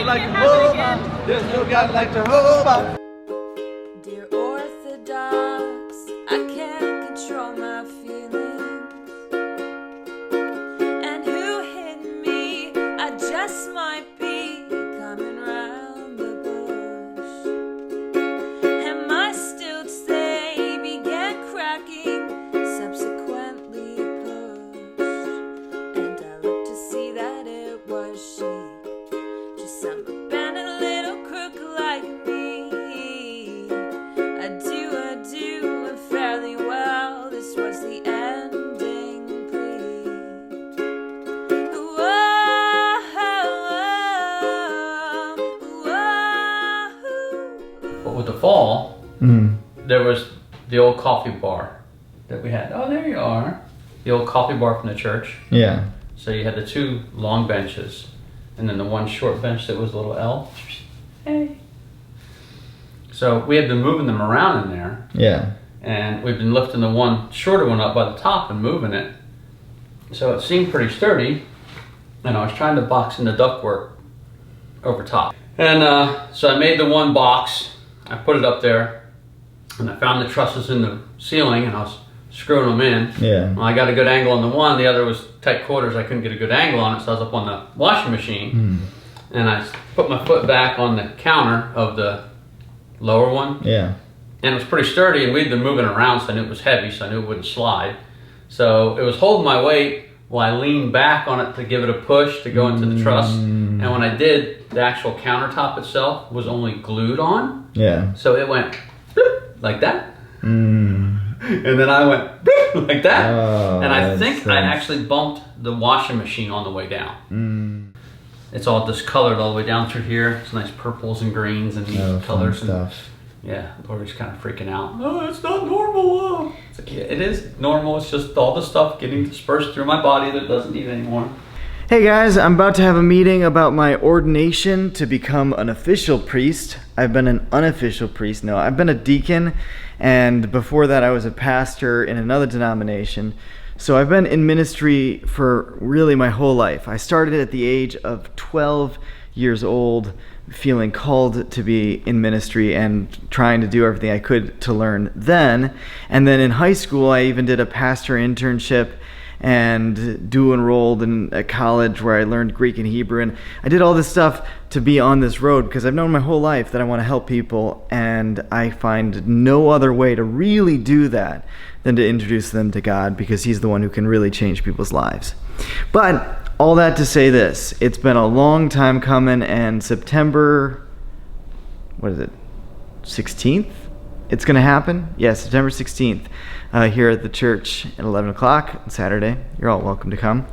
God like Jehovah. There's no God like Jehovah. Dear Orthodox, I can't control my feelings. And who hit me? I just might be coming round the bush. And my stilt say began cracking, subsequently pushed. And I looked to see that it was she, just some abandoned little crook like me. Adieu, and fairly well, this was the ending plea. But with the fall, there was the old coffee bar that we had. Oh, there you are. The old coffee bar from the church. Yeah. So you had the two long benches, and then the one short bench that was a little L. Hey. So we had been moving them around in there, Yeah. and we've been lifting the one shorter one up by the top and moving it. So it seemed pretty sturdy, and I was trying to box in the ductwork over top. And so I made the one box, I put it up there, and I found the trusses in the ceiling, and I was screwing them in. Yeah. Well, I got a good angle on the one, the other was tight quarters, I couldn't get a good angle on it, so I was up on the washing machine, and I put my foot back on the counter of the lower one, Yeah. and it was pretty sturdy, and we'd been moving around, so I knew it was heavy, so I knew it wouldn't slide. So it was holding my weight while I leaned back on it to give it a push to go into the truss. And when I did, the actual countertop itself was only glued on, Yeah. so it went bloop, like that, and then I went bloop, like that, Oh, and I that think I stinks. actually bumped the washing machine on the way down. It's all discolored all the way down through here. It's nice purples and greens and Oh, colors fun and stuff. yeah, Lori's kind of freaking out. Oh, it's not normal. It's like, yeah, it is normal. It's just all the stuff getting dispersed through my body that doesn't need anymore. Hey guys, I'm about to have a meeting about my ordination to become an official priest. I've been an unofficial priest. No, I've been a deacon, and before that I was a pastor in another denomination. So I've been in ministry for really my whole life. I started at the age of 12 years old, feeling called to be in ministry and trying to do everything I could to learn then. And then in high school, I even did a pastor internship and dual enrolled in a college where I learned Greek and Hebrew. And I did all this stuff to be on this road because I've known my whole life that I want to help people, and I find no other way to really do that than to introduce them to God, because He's the one who can really change people's lives. But all that to say this, it's been a long time coming, and September, what is it, 16th? It's going to happen? Yeah, September 16th, here at the church at 11 o'clock on Saturday. You're all welcome to come.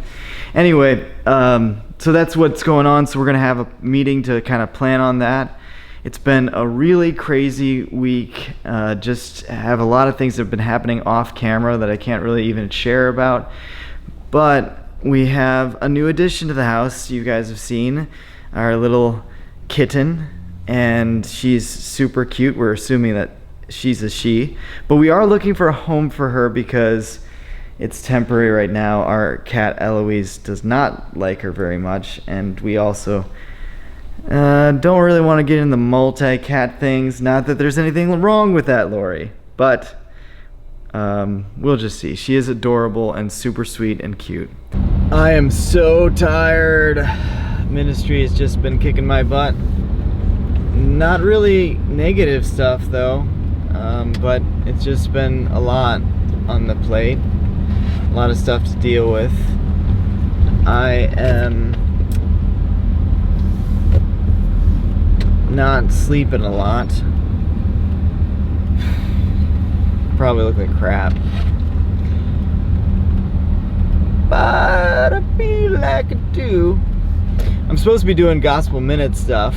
Anyway, so that's what's going on. So we're going to have a meeting to kind of plan on that. It's been a really crazy week. Just have a lot of things that have been happening off camera that I can't really even share about. But we have a new addition to the house. You guys have seen our little kitten, and she's super cute. We're assuming that she's a she, but we are looking for a home for her because it's temporary right now. Our cat Eloise does not like her very much, and we also don't really want to get in the multi-cat things. Not that there's anything wrong with that, Lori, but we'll just see. She is adorable and super sweet and cute. I am so tired. Ministry has just been kicking my butt. Not really negative stuff though, but it's just been a lot on the plate. A lot of stuff to deal with. I am not sleeping a lot. Probably look like crap. But I feel like I do. I'm supposed to be doing Gospel Minute stuff,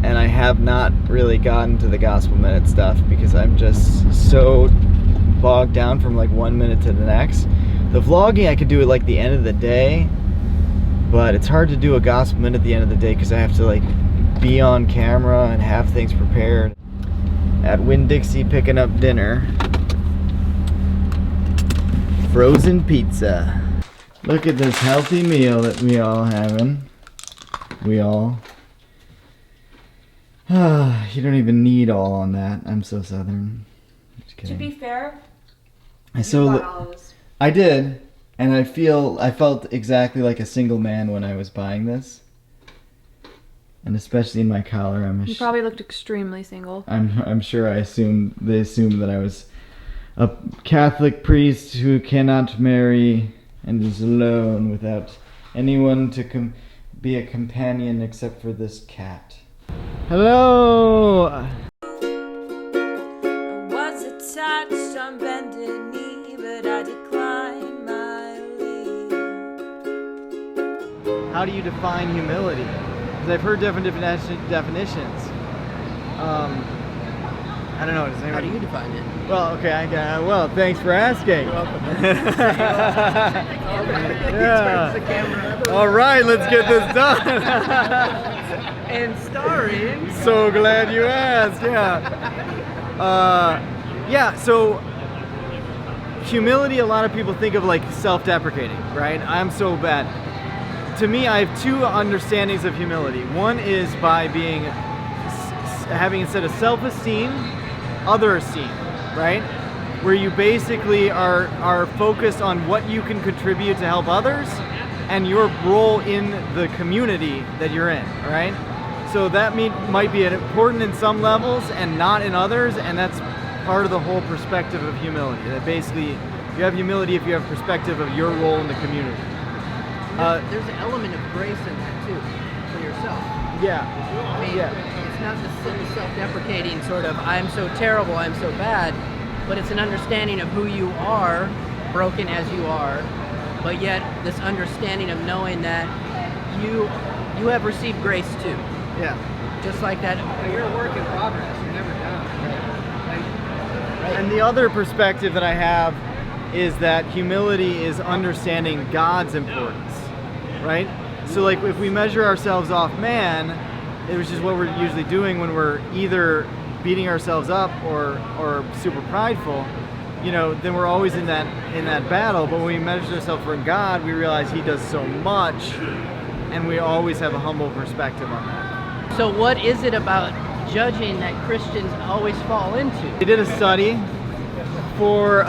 and I have not really gotten to the Gospel Minute stuff because I'm just so bogged down from like 1 minute to the next. The vlogging, I could do it like the end of the day, but it's hard to do a Gospel Minute at the end of the day because I have to like be on camera and have things prepared. At Winn-Dixie picking up dinner. Frozen pizza. Look at this healthy meal that we all having. We all. You don't even need all on that. I'm so Southern. Just To kidding. be fair, I you so bought all of this. I did, and I felt exactly like a single man when I was buying this, and especially in my collar. You probably looked extremely single. I'm sure they assumed that I was a Catholic priest who cannot marry and is alone without anyone to be a companion except for this cat. Hello. I was attached on bended knee, but I declined my leave. How do you define humility? Because I've heard different definitions. I don't know. Does anyone... How do you define it? Well, okay. Well, thanks for asking. You're welcome. Yeah. All right, let's get this done. And starring. So glad you asked. Yeah. So humility, a lot of people think of like self-deprecating, right? I'm so bad. To me, I have two understandings of humility. One is by being having, instead of self-esteem, other esteem, right? Where you basically are focused on what you can contribute to help others and your role in the community that you're in, right? So that might be important in some levels and not in others, and that's part of the whole perspective of humility. That basically you have humility if you have perspective of your role in the community. There's an element of grace in that too, for yourself. Yeah. I mean, Yeah. it's not the self-deprecating sort of, I'm so terrible, I'm so bad, but it's an understanding of who you are, broken as you are, but yet this understanding of knowing that you have received grace too. Yeah. Just like that. You're a work in progress. You're never done. And the other perspective that I have is that humility is understanding God's importance, right? So like if we measure ourselves off man, which is what we're usually doing when we're either beating ourselves up or super prideful, you know, then we're always in that battle. But when we measure ourselves from God, we realize He does so much, and we always have a humble perspective on that. So what is it about judging that Christians always fall into? They did a study for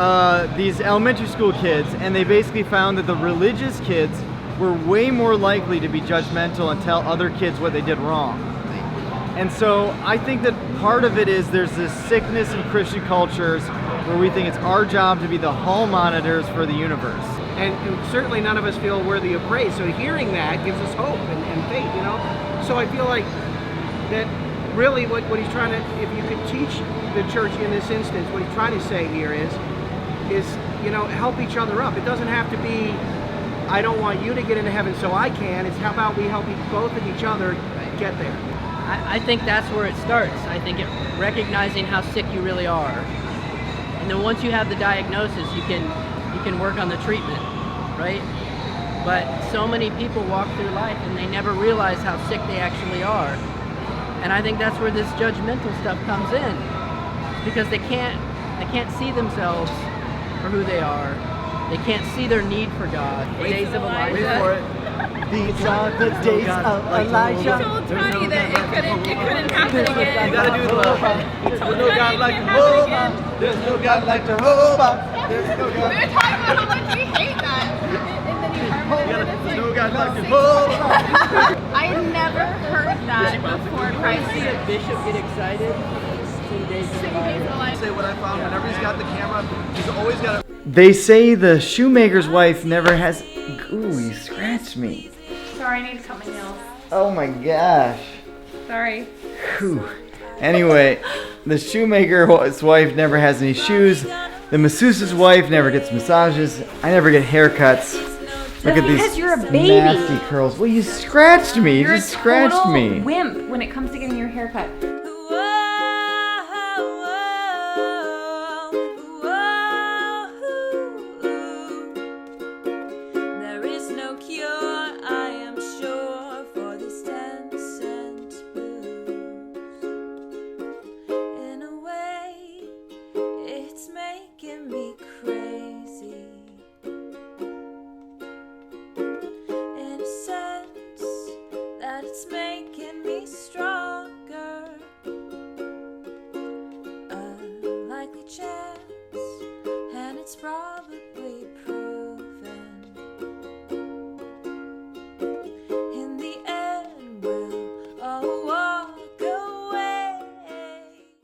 these elementary school kids, and they basically found that the religious kids were way more likely to be judgmental and tell other kids what they did wrong. And so I think that part of it is there's this sickness in Christian cultures where we think it's our job to be the hall monitors for the universe. And certainly none of us feel worthy of praise. So hearing that gives us hope and faith, you know? So I feel like that really what he's trying to, if you could teach the church in this instance, what he's trying to say here is, you know, help each other up. It doesn't have to be, I don't want you to get into heaven so I can. It's how about we help both of each other get there. I think that's where it starts. I think recognizing how sick you really are. And then once you have the diagnosis, you can work on the treatment, right? But so many people walk through life and they never realize how sick they actually are. And I think that's where this judgmental stuff comes in. Because they can't see themselves for who they are. They can't see their need for God. Days of Elijah. Wait for it. These are the days of Elijah. He told Tony that it couldn't happen again. You gotta do the love. There's no God like Jehovah. There's no God like Jehovah. There's no We God. were talking about how much we hate that in the New Harmony. There's no God like Jehovah. I had never heard that before I Christ. see a bishop get excited. Sing Days of Sing Elijah. Days of Elijah. Say what I found whenever he's got the camera, he's always got a. They say the shoemaker's wife never has. Ooh, you scratched me. Sorry, I need to cut my nails. Oh my gosh. Sorry. Whew. Anyway, the shoemaker's wife never has any shoes. The masseuse's wife never gets massages. I never get haircuts. Look at these because you're a baby. nasty curls. Well, you scratched me. You You're just a scratched total me. wimp when it comes to getting your hair cut. There is no cure, I am sure, for this 10-cent blues. In a way, it's making me crazy. In a sense that it's making me stronger. It's probably